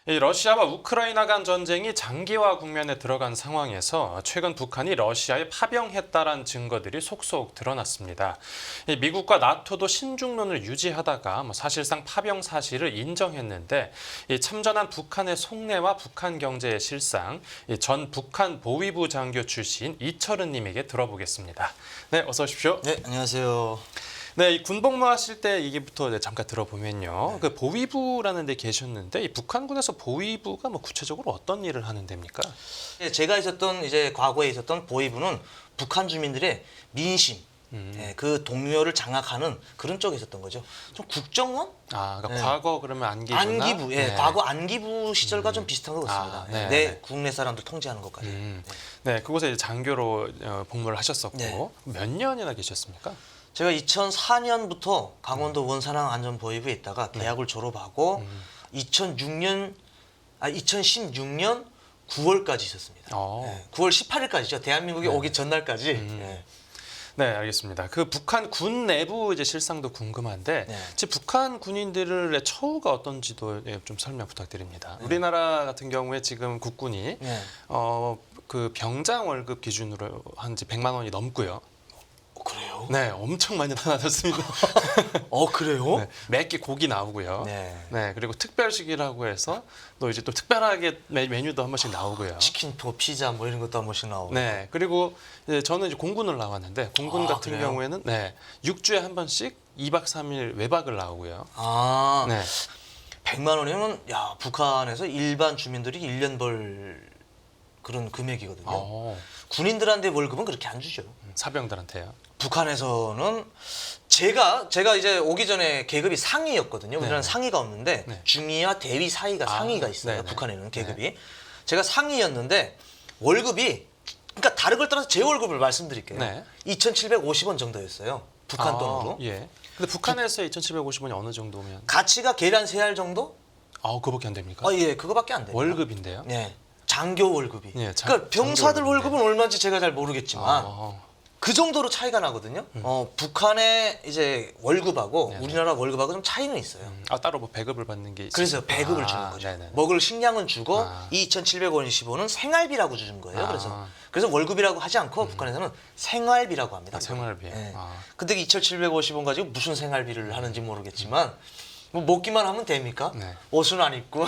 이 러시아와 우크라이나 간 전쟁이 장기화 국면에 들어간 상황에서 최근 북한이 러시아에 파병했다는 증거들이 속속 드러났습니다. 이 미국과 나토도 신중론을 유지하다가 사실상 파병 사실을 인정했는데 이 참전한 북한의 속내와 북한 경제의 실상, 전 북한 보위부 장교 출신 이철은 님에게 들어보겠습니다. 네, 어서 오십시오. 네, 안녕하세요. 네, 이 군복무 하실 때 얘기부터 잠깐 들어보면요. 그 보위부라는 데 계셨는데 이 북한군에서 보위부가 구체적으로 어떤 일을 하는 데입니까? 제가 있었던 과거에 있었던 보위부는 북한 주민들의 민심, 그 동료를 장악하는 그런 쪽에 있었던 거죠. 좀 국정원? 그러니까 과거 그러면 안기부나 안기부, 네. 과거 안기부 시절과 좀 비슷한 것 같습니다. 네. 내 국내 사람들 통제하는 것까지. 네, 그곳에 이제 장교로 복무를 하셨었고 네. 몇 년이나 계셨습니까? 제가 2004년부터 강원도 원산항 안전보위부에 있다가 대학을 졸업하고 2016년 9월까지 있었습니다. 9월 18일까지죠. 대한민국에 오기 전날까지. 네, 알겠습니다. 그 북한 군 내부 이제 실상도 궁금한데, 지금 북한 군인들의 처우가 어떤지도 좀 설명 부탁드립니다. 우리나라 같은 경우에 지금 국군이 그 병장 월급 기준으로 한지 100만 원이 넘고요. 그래요? 네, 엄청 많이 달라졌습니다. 그래요? 네, 매끼 고기 나오고요. 네. 그리고 특별식이라고 해서 또 이제 또 특별하게 메뉴도 한 번씩 나오고요. 치킨도 피자 뭐 이런 것도 한 번씩 나오고. 네, 그리고 이제 저는 이제 공군을 나왔는데 공군 같은 그래요? 경우에는 6주에 한 번씩 2박 3일 외박을 나오고요. 네. 100만 원이면 북한에서 일반 주민들이 1년 벌 그런 금액이거든요. 군인들한테 월급은 그렇게 안 주죠. 사병들한테요. 북한에서는 제가 이제 오기 전에 계급이 상위였거든요. 우리나라는 상위가 없는데 중위와 대위 사이가 상위가 있어요. 네네. 북한에는 계급이. 제가 상위였는데 월급이 그러니까 다른 걸 떠나서 제 월급을 말씀드릴게요. 2,750원 정도였어요. 북한 돈으로. 예. 근데 북한에서 2,750원이 어느 정도면? 가치가 계란 3알 정도? 그거밖에 안 됩니까? 예, 그거밖에 안 돼요. 월급인데요? 네. 장교 월급이. 예, 그러니까 병사들 장교 월급인데. 월급은 얼마인지 제가 잘 모르겠지만 그 정도로 차이가 나거든요. 북한의 이제 월급하고 우리나라 월급하고 좀 차이는 있어요. 따로 뭐 배급을 받는 게 있어요? 그래서 배급을 주는 거죠. 네네네. 먹을 식량은 주고 이 2,750원은 생활비라고 주는 거예요. 그래서 월급이라고 하지 않고 북한에서는 생활비라고 합니다. 생활비. 근데 2,750원 가지고 무슨 생활비를 하는지 모르겠지만 뭐 먹기만 하면 됩니까? 옷은 안 입고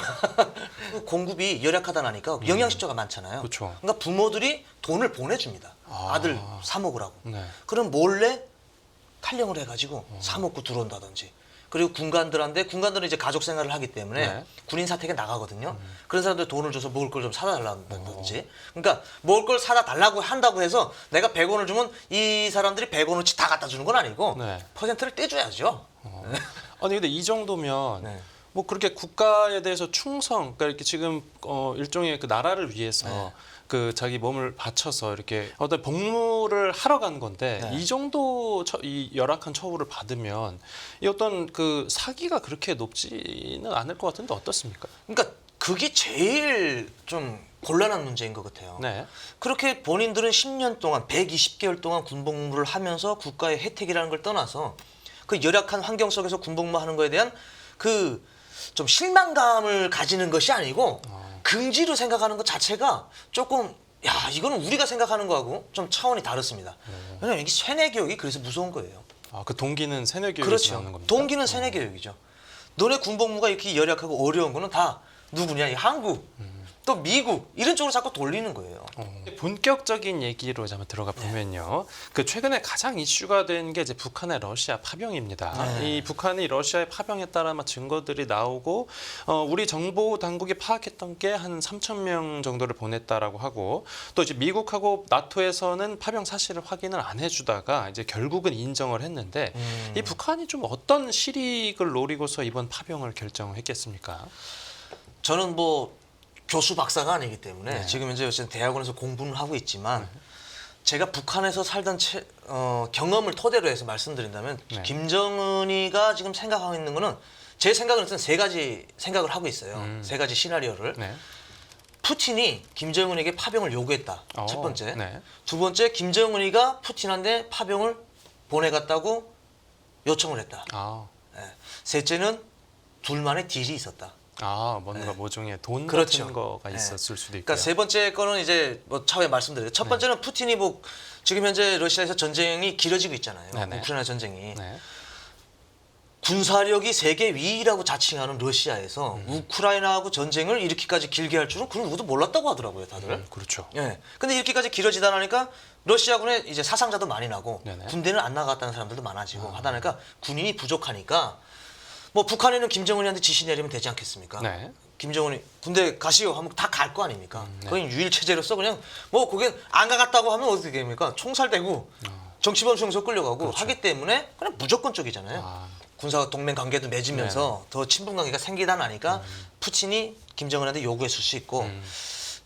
공급이 열악하다 나니까 영양실조가 많잖아요. 그쵸. 그러니까 부모들이 돈을 보내줍니다. 아들 사 먹으라고. 네. 그럼 몰래 탈령을 해가지고 사 먹고 들어온다든지. 그리고 군관들은 이제 가족 생활을 하기 때문에 군인 사택에 나가거든요. 그런 사람들 돈을 줘서 먹을 걸 좀 사다 달라든지. 그러니까 먹을 걸 사다 달라고 한다고 해서 내가 100원을 주면 이 사람들이 100원어치 다 갖다 주는 건 아니고 퍼센트를 떼줘야죠. 아니 근데 이 정도면 뭐 그렇게 국가에 대해서 그러니까 이렇게 지금 일종의 그 나라를 위해서 그 자기 몸을 바쳐서 이렇게 어떤 복무를 하러 간 건데 이 정도 이 열악한 처우를 받으면 이 어떤 그 사기가 그렇게 높지는 않을 것 같은데 어떻습니까? 그러니까 그게 제일 좀 곤란한 문제인 것 같아요. 그렇게 본인들은 10년 동안 120개월 동안 군복무를 하면서 국가의 혜택이라는 걸 떠나서 그 열악한 환경 속에서 군복무하는 거에 대한 그 좀 실망감을 가지는 것이 아니고 긍지로 생각하는 것 자체가 조금 이거는 우리가 생각하는 거하고 좀 차원이 다릅니다. 왜냐면 이게 세뇌 교육이 그래서 무서운 거예요. 그 동기는 세뇌 교육에서 나오는 겁니까? 동기는 세뇌 교육이죠. 너네 군복무가 이렇게 열악하고 어려운 거는 다 누구냐? 이 한국, 또 미국 이런 쪽으로 자꾸 돌리는 거예요. 본격적인 얘기로 한번 들어가 보면요. 그 최근에 가장 이슈가 된 게 이제 북한의 러시아 파병입니다. 이 북한이 러시아에 파병했다라는 증거들이 나오고 우리 정보 당국이 파악했던 게 한 3,000명 정도를 보냈다라고 하고 또 이제 미국하고 나토에서는 파병 사실을 확인을 안 해주다가 이제 결국은 인정을 했는데 이 북한이 좀 어떤 실익을 노리고서 이번 파병을 결정했겠습니까? 저는 뭐 교수 박사가 아니기 때문에 지금 현재 대학원에서 공부는 하고 있지만 제가 북한에서 살던 경험을 토대로 해서 말씀드린다면 김정은이가 지금 생각하고 있는 거는 제 생각으로는 세 가지 생각을 하고 있어요. 세 가지 시나리오를. 푸틴이 김정은에게 파병을 요구했다. 첫 번째. 두 번째, 김정은이가 푸틴한테 파병을 보내갔다고 요청을 했다. 셋째는 둘만의 딜이 있었다. 뭔가 모종의 돈 그렇죠. 같은 거가 있었을 수도 있고요. 그러니까 세 번째 거는 이제 뭐 차후에 말씀드려요. 첫 번째는 푸틴이 뭐 지금 현재 러시아에서 전쟁이 길어지고 있잖아요. 네네. 우크라이나 전쟁이. 네. 군사력이 세계 위라고 자칭하는 러시아에서 우크라이나하고 전쟁을 이렇게까지 길게 할 줄은 그는 누구도 몰랐다고 하더라고요, 다들. 그렇죠. 예. 근데 이렇게까지 길어지다 보니까 러시아군에 이제 사상자도 많이 나고 네네. 군대는 안 나갔다는 사람들도 많아지고 하다 보니까 군인이 부족하니까 뭐 북한에는 김정은이한테 지시 내리면 되지 않겠습니까? 네. 김정은이 군대 가시오 하면 다 갈 거 아닙니까? 네. 거긴 유일 체제로서 그냥 뭐 그게 안 가갔다고 하면 어떻게 됩니까? 총살되고 정치범수용소 끌려가고 그렇죠. 하기 때문에 그냥 무조건 쪽이잖아요. 군사 동맹 관계도 맺으면서 더 친분 관계가 생기다 나니까 푸틴이 김정은한테 요구했을 수 있고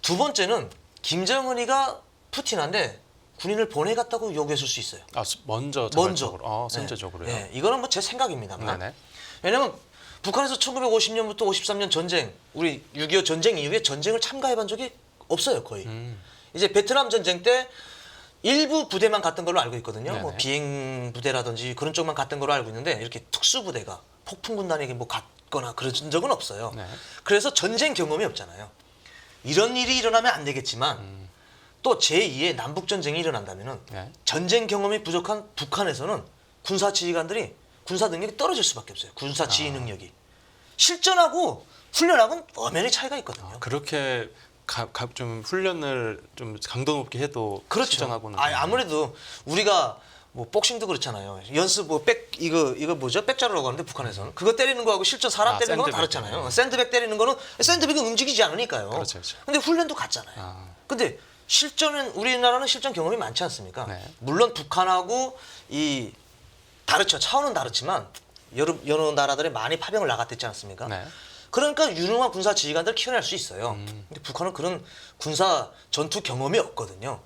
두 번째는 김정은이가 푸틴한테 군인을 보내갔다고 요구했을 수 있어요. 먼저 먼저. 자발적으로. 선제적으로요. 네. 이거는 뭐 제 생각입니다만. 네네. 왜냐면 북한에서 1950년부터 53년 전쟁, 우리 6.25 전쟁 이후에 전쟁을 참가해본 적이 없어요, 거의. 이제 베트남 전쟁 때 일부 부대만 갔던 걸로 알고 있거든요. 네네. 뭐 비행 부대라든지 그런 쪽만 갔던 걸로 알고 있는데 이렇게 특수 부대가 폭풍 군단에게 뭐 갔거나 그런 적은 없어요. 네. 그래서 전쟁 경험이 없잖아요. 이런 일이 일어나면 안 되겠지만 또 제2의 남북 전쟁이 일어난다면은 네. 전쟁 경험이 부족한 북한에서는 군사 지휘관들이 군사 능력이 떨어질 수밖에 없어요. 군사 지휘 능력이 실전하고 훈련하고는 엄연히 차이가 있거든요. 그렇게 좀 훈련을 좀 강도 높게 해도 그렇죠. 실전하고는 아무래도 우리가 뭐 복싱도 그렇잖아요. 연습 뭐 백 이거 뭐죠? 백자루라고 하는데 북한에서는 그거 때리는 거하고 실전 사람 때리는 거는 샌드백. 다르잖아요. 샌드백 때리는 거는 샌드백은 움직이지 않으니까요. 그렇죠, 그렇죠. 근데 훈련도 같잖아요. 근데 실전은 우리나라는 실전 경험이 많지 않습니까? 네. 물론 북한하고 이 다르죠. 차원은 다르지만 여러 나라들이 많이 파병을 나갔댔지 않습니까? 네. 그러니까 유능한 군사 지휘관들을 키워낼 수 있어요. 근데 북한은 그런 군사 전투 경험이 없거든요.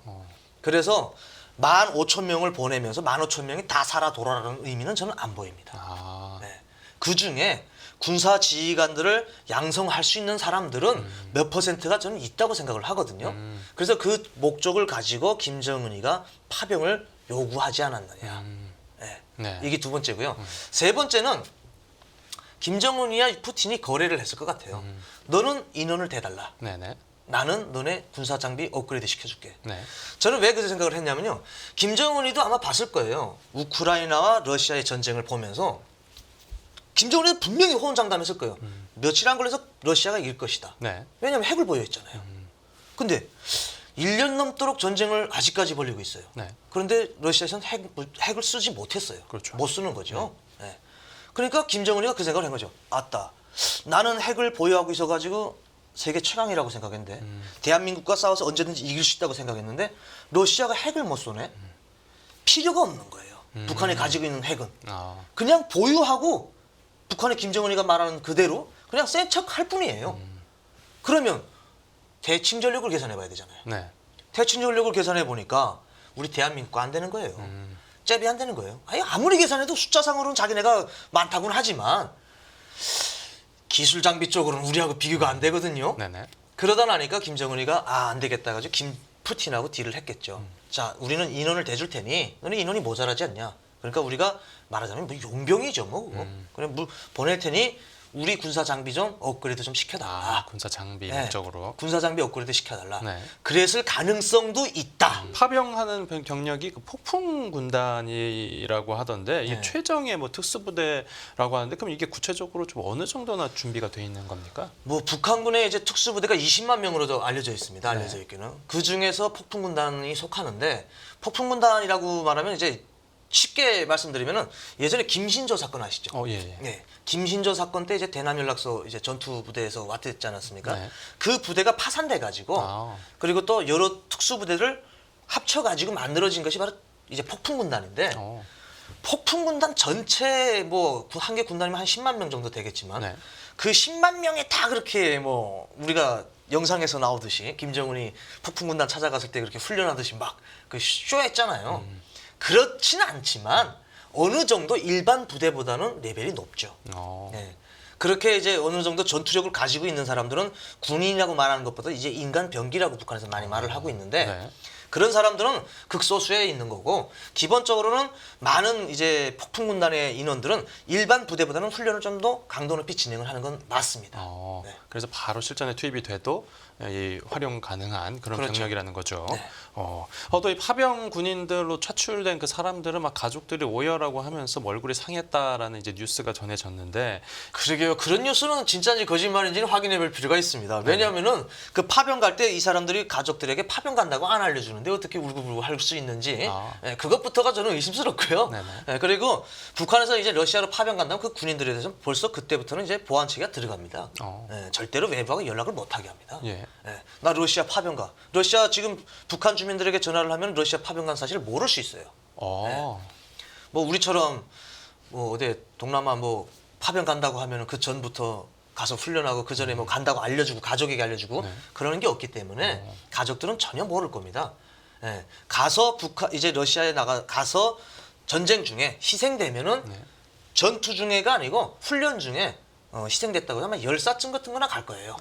그래서 15,000명을 보내면서 15,000명이 다 살아 돌아라는 의미는 저는 안 보입니다. 네. 그 중에 군사 지휘관들을 양성할 수 있는 사람들은 몇 퍼센트가 저는 있다고 생각을 하거든요. 그래서 그 목적을 가지고 김정은이가 파병을 요구하지 않았느냐. 네. 네. 이게 두 번째고요. 세 번째는 김정은이와 푸틴이 거래를 했을 것 같아요. 너는 인원을 대달라. 네네. 나는 너네 군사 장비 업그레이드 시켜줄게. 네. 저는 왜 그 생각을 했냐면요. 김정은이도 아마 봤을 거예요. 우크라이나와 러시아의 전쟁을 보면서 김정은이도 분명히 호언장담했을 거예요. 며칠 안 걸려서 러시아가 이길 것이다. 네. 왜냐하면 핵을 보유했잖아요. 근데 1년 넘도록 전쟁을 아직까지 벌이고 있어요. 네. 그런데 러시아에서는 핵을 쓰지 못했어요. 그렇죠. 못 쓰는 거죠. 네. 그러니까 김정은이가 그 생각을 한 거죠. 아따, 나는 핵을 보유하고 있어가지고 세계 최강이라고 생각했는데 대한민국과 싸워서 언제든지 이길 수 있다고 생각했는데 러시아가 핵을 못 쏘네. 필요가 없는 거예요. 북한이 가지고 있는 핵은. 그냥 보유하고 북한의 김정은이가 말하는 그대로 그냥 센 척 할 뿐이에요. 그러면 대칭 전력을 계산해 봐야 되잖아요. 네. 대칭 전력을 계산해 보니까 우리 대한민국과 안 되는 거예요. 잽이 안 되는 거예요. 아무리 계산해도 숫자상으로는 자기네가 많다고는 하지만 기술 장비 쪽으로는 우리하고 비교가 안 되거든요. 네네. 그러다 나니까 김정은이가 안 되겠다 가지고 푸틴하고 딜을 했겠죠. 자, 우리는 인원을 대줄 테니 너는 인원이 모자라지 않냐. 그러니까 우리가 말하자면 뭐 용병이죠, 뭐. 그래 보낼 테니 우리 군사 장비 좀 업그레이드 좀 시켜달라. 군사 장비 네. 목적으로. 군사 장비 업그레이드 시켜달라. 네. 그랬을 가능성도 있다. 파병하는 경력이 그 폭풍 군단이라고 하던데 이게 네. 최정예 뭐 특수부대라고 하는데 그럼 이게 구체적으로 좀 어느 정도나 준비가 돼 있는 겁니까? 뭐 북한군의 이제 특수부대가 20만 명으로 알려져 있습니다. 알려져 있기는. 그 중에서 폭풍군단이 속하는데 폭풍군단이라고 말하면 이제 쉽게 말씀드리면은 예전에 김신조 사건 아시죠? 예, 예. 네. 김신조 사건 때 이제 대남연락소 이제 전투 부대에서 왔댔지 않았습니까? 네. 그 부대가 파산돼 가지고 그리고 또 여러 특수 부대를 합쳐 가지고 만들어진 것이 바로 이제 폭풍군단인데 폭풍군단 전체 뭐 한 개 군단이면 한 10만 명 정도 되겠지만 네. 그 10만 명이 다 그렇게 뭐 우리가 영상에서 나오듯이 김정은이 폭풍군단 찾아갔을 때 그렇게 훈련하듯이 막 그 쇼했잖아요. 그렇지는 않지만 어느 정도 일반 부대보다는 레벨이 높죠. 네. 그렇게 이제 어느 정도 전투력을 가지고 있는 사람들은 군인이라고 말하는 것보다 이제 인간 병기라고 북한에서 많이 말을 하고 있는데 네. 그런 사람들은 극소수에 있는 거고 기본적으로는 많은 이제 폭풍군단의 인원들은 일반 부대보다는 훈련을 좀 더 강도 높이 진행을 하는 건 맞습니다. 네. 그래서 바로 실전에 투입이 돼도 이 활용 가능한 그런 그렇죠. 병력이라는 거죠. 네. 또 이 파병 군인들로 차출된 그 사람들은 막 가족들이 오열하고 하면서 얼굴이 상했다라는 이제 뉴스가 전해졌는데 그러게요. 그런 뉴스는 진짜인지 거짓말인지는 확인해 볼 필요가 있습니다. 왜냐하면은 그 파병 갈 때 이 사람들이 가족들에게 파병 간다고 안 알려주는데 어떻게 울고불고 할 수 있는지 예, 그것부터가 저는 의심스럽고요. 예, 그리고 북한에서 이제 러시아로 파병 간다면 그 군인들에 대해서 벌써 그때부터는 이제 보안 체계가 들어갑니다. 예, 절대로 외부하고 연락을 못하게 합니다. 예. 예, 나 러시아 파병 가. 러시아 지금 북한 주민들에게 전화를 하면 러시아 파병 간 사실을 모를 수 있어요. 뭐 우리처럼 뭐 어디 동남아 뭐 파병 간다고 하면은 그 전부터 가서 훈련하고 그 전에 뭐 간다고 알려주고 가족에게 알려주고 그러는 게 없기 때문에 가족들은 전혀 모를 겁니다. 예, 가서 북한 이제 러시아에 가서 전쟁 중에 희생되면은 전투 중에가 아니고 훈련 중에 희생됐다고 하면 열사증 같은 거나 갈 거예요.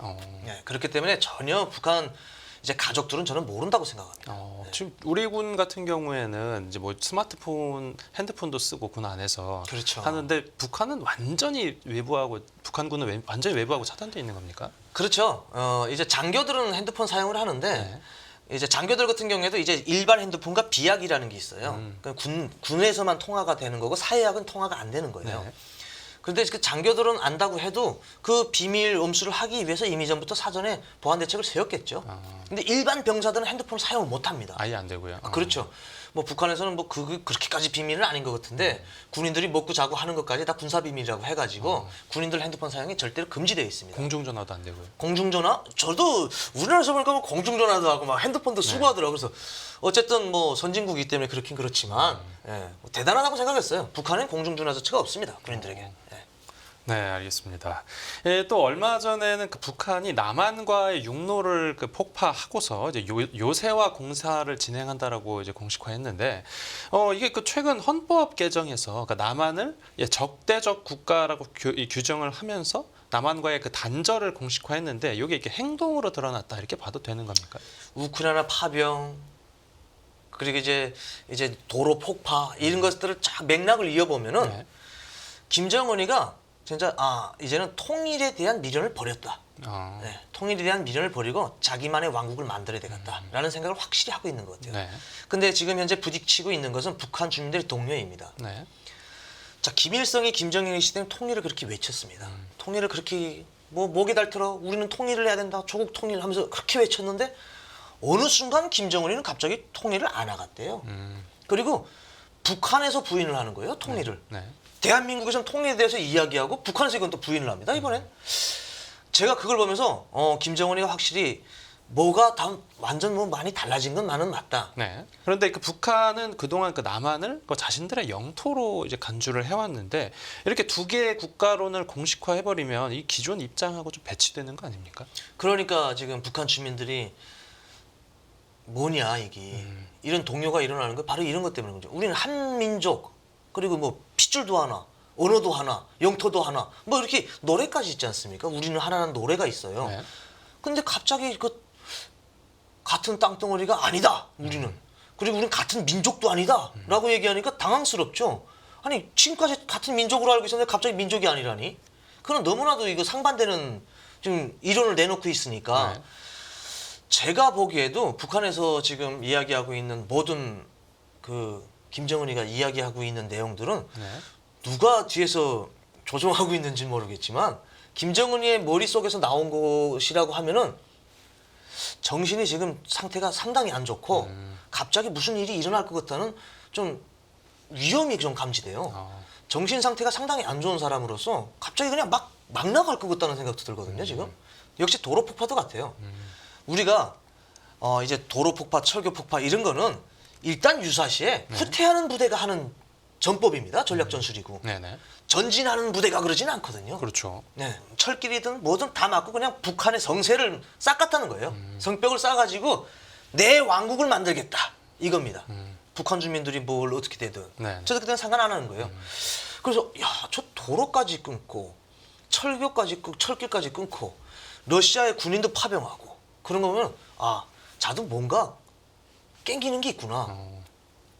예, 그렇기 때문에 전혀 북한 이제 가족들은 저는 모른다고 생각합니다. 지금 우리 군 같은 경우에는 이제 뭐 스마트폰, 핸드폰도 쓰고 군 안에서 그렇죠. 하는데 북한은 완전히 외부하고 북한군은 완전히 외부하고 차단돼 있는 겁니까? 그렇죠. 이제 장교들은 핸드폰 사용을 하는데 이제 장교들 같은 경우에도 이제 일반 핸드폰과 비약이라는 게 있어요. 그러니까 군에서만 통화가 되는 거고 사회학은 통화가 안 되는 거예요. 그런데 그 장교들은 안다고 해도 그 비밀 엄수를 하기 위해서 이미 전부터 사전에 보안 대책을 세웠겠죠. 근데 일반 병사들은 핸드폰을 사용을 못 합니다. 아예 안 되고요. 그렇죠. 뭐 북한에서는 뭐 그렇게까지 비밀은 아닌 것 같은데 군인들이 먹고 자고 하는 것까지 다 군사 비밀이라고 해가지고 군인들 핸드폰 사용이 절대로 금지되어 있습니다. 공중전화도 안 되고요. 공중전화? 저도 우리나라에서 보니까 뭐 공중전화도 하고 막 핸드폰도 쓰고 하더라고요. 그래서 어쨌든 뭐 선진국이기 때문에 그렇긴 그렇지만 예, 뭐 대단하다고 생각했어요. 북한엔 공중전화 자체가 없습니다. 군인들에게. 예. 네, 알겠습니다. 또 얼마 전에는 그 북한이 남한과의 육로를 그 폭파하고서 이제 요새화 공사를 진행한다라고 이제 공식화했는데, 이게 그 최근 헌법 개정에서 그 남한을 적대적 국가라고 규정을 하면서 남한과의 그 단절을 공식화했는데, 이게 이렇게 행동으로 드러났다 이렇게 봐도 되는 겁니까? 우크라이나 파병 그리고 이제 도로 폭파 이런 것들을 쫙 맥락을 이어보면은 김정은이가 진짜 이제는 통일에 대한 미련을 버렸다. 네, 통일에 대한 미련을 버리고 자기만의 왕국을 만들어야 되겠다라는 생각을 확실히 하고 있는 것 같아요. 근데 지금 현재 부딪히고 있는 것은 북한 주민들의 동료입니다. 자, 김일성이 김정일의 시대는 통일을 그렇게 외쳤습니다. 통일을 그렇게 뭐 목에 달들어 우리는 통일을 해야 된다. 조국 통일하면서 그렇게 외쳤는데 어느 순간 김정은이는 갑자기 통일을 안 하겠대요. 그리고 북한에서 부인을 하는 거예요. 통일을. 대한민국에서는 통일에 대해서 이야기하고 북한에서 이건 또 부인을 합니다. 이번엔 제가 그걸 보면서 김정은이가 확실히 뭐가 다 완전 뭐 많이 달라진 건 나는 맞다. 그런데 그 북한은 그동안 그 남한을 그 자신들의 영토로 이제 간주를 해왔는데 이렇게 두 개의 국가론을 공식화해버리면 이 기존 입장하고 좀 배치되는 거 아닙니까? 그러니까 지금 북한 주민들이 뭐냐 이게 이런 동요가 일어나는 거 바로 이런 것 때문인 거죠. 우리는 한 민족 그리고 뭐 핏줄도 하나, 언어도 하나, 영토도 하나, 뭐 이렇게 노래까지 있지 않습니까? 우리는 하나는 노래가 있어요. 근데 갑자기 그 같은 땅덩어리가 아니다. 우리는. 그리고 우리는 같은 민족도 아니다.라고 얘기하니까 당황스럽죠. 아니 지금까지 같은 민족으로 알고 있었는데 갑자기 민족이 아니라니? 그건 너무나도 이거 상반되는 지금 이론을 내놓고 있으니까 제가 보기에도 북한에서 지금 이야기하고 있는 모든 그 김정은이가 이야기하고 있는 내용들은 누가 뒤에서 조종하고 있는지 모르겠지만 김정은이의 머릿속에서 나온 것이라고 하면은 정신이 지금 상태가 상당히 안 좋고 갑자기 무슨 일이 일어날 것 같다는 좀 위험이 좀 감지돼요. 정신 상태가 상당히 안 좋은 사람으로서 갑자기 그냥 막 나갈 것 같다는 생각도 들거든요. 지금 역시 도로 폭파도 같아요. 우리가 이제 도로 폭파, 철교 폭파 이런 거는 일단 유사시에 후퇴하는 부대가 하는 전법입니다. 전략 전술이고 전진하는 부대가 그러진 않거든요. 그렇죠. 철길이든 뭐든 다 맞고 그냥 북한의 성세를 싹갔다는 거예요. 성벽을 쌓아가지고 내 왕국을 만들겠다 이겁니다. 북한 주민들이 뭘 어떻게 되든 저도 그때는 상관 안 하는 거예요. 그래서 야, 저 도로까지 끊고 철길까지 끊고 러시아의 군인도 파병하고 그런 거 보면 자도 뭔가 깽기는 게 있구나.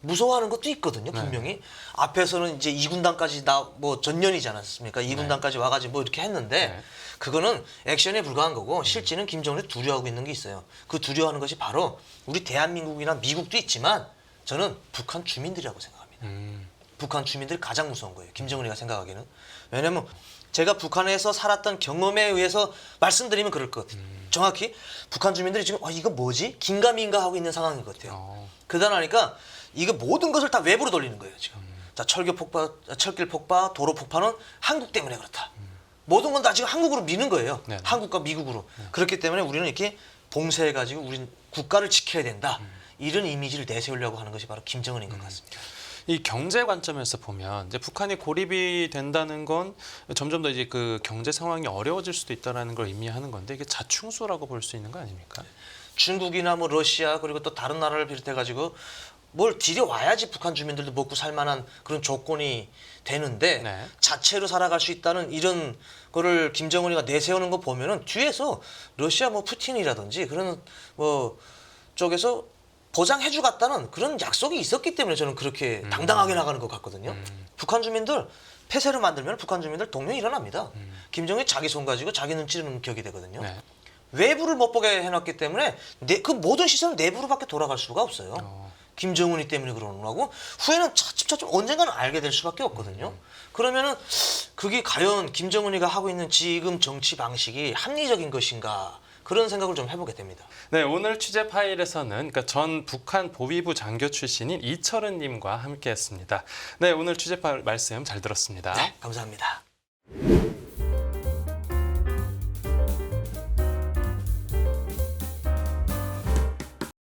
무서워하는 것도 있거든요, 분명히. 앞에서는 이제 2군단까지 뭐 전년이지 않았습니까? 2군단까지 와가지고 뭐 이렇게 했는데 그거는 액션에 불과한 거고 실제는 김정은이 두려워하고 있는 게 있어요. 그 두려워하는 것이 바로 우리 대한민국이나 미국도 있지만 저는 북한 주민들이라고 생각합니다. 북한 주민들이 가장 무서운 거예요. 김정은이가 생각하기에는. 왜냐면 제가 북한에서 살았던 경험에 의해서 말씀드리면 그럴 것 같아요. 정확히 북한 주민들이 지금 이거 뭐지? 긴가민가 하고 있는 상황인 것 같아요. 그러다 나니까 이거 모든 것을 다 외부로 돌리는 거예요, 지금. 자, 철길 폭파, 도로 폭파는 한국 때문에 그렇다. 모든 건 다 지금 한국으로 미는 거예요. 네네. 한국과 미국으로. 그렇기 때문에 우리는 이렇게 봉쇄해가지고 우리 국가를 지켜야 된다. 이런 이미지를 내세우려고 하는 것이 바로 김정은인 것 같습니다. 이 경제 관점에서 보면 이제 북한이 고립이 된다는 건 점점 더 이제 그 경제 상황이 어려워질 수도 있다라는 걸 의미하는 건데 이게 자충수라고 볼 수 있는 거 아닙니까? 중국이나 뭐 러시아 그리고 또 다른 나라를 비롯해가지고 뭘 들여와야지 북한 주민들도 먹고 살 만한 그런 조건이 되는데 네. 자체로 살아갈 수 있다는 이런 거를 김정은이가 내세우는 거 보면은 뒤에서 러시아 뭐 푸틴이라든지 그런 뭐 쪽에서 보장해주 갔다는 그런 약속이 있었기 때문에 저는 그렇게 당당하게 나가는 것 같거든요. 북한 주민들 폐쇄를 만들면 북한 주민들 동맹이 일어납니다. 김정은이 자기 손 가지고 자기 눈치는 격이 되거든요. 네. 외부를 못 보게 해놨기 때문에 그 모든 시선은 내부로밖에 돌아갈 수가 없어요. 김정은이 때문에 그러는 거고 후에는 차츰차츰 언젠가는 알게 될 수밖에 없거든요. 그러면은 그게 과연 김정은이가 하고 있는 지금 정치 방식이 합리적인 것인가 그런 생각을 좀 해보게 됩니다. 네, 오늘 취재 파일에서는 그러니까 전 북한 보위부 장교 출신인 이철은님과 함께했습니다. 네, 오늘 취재 파일 말씀 잘 들었습니다. 네, 감사합니다.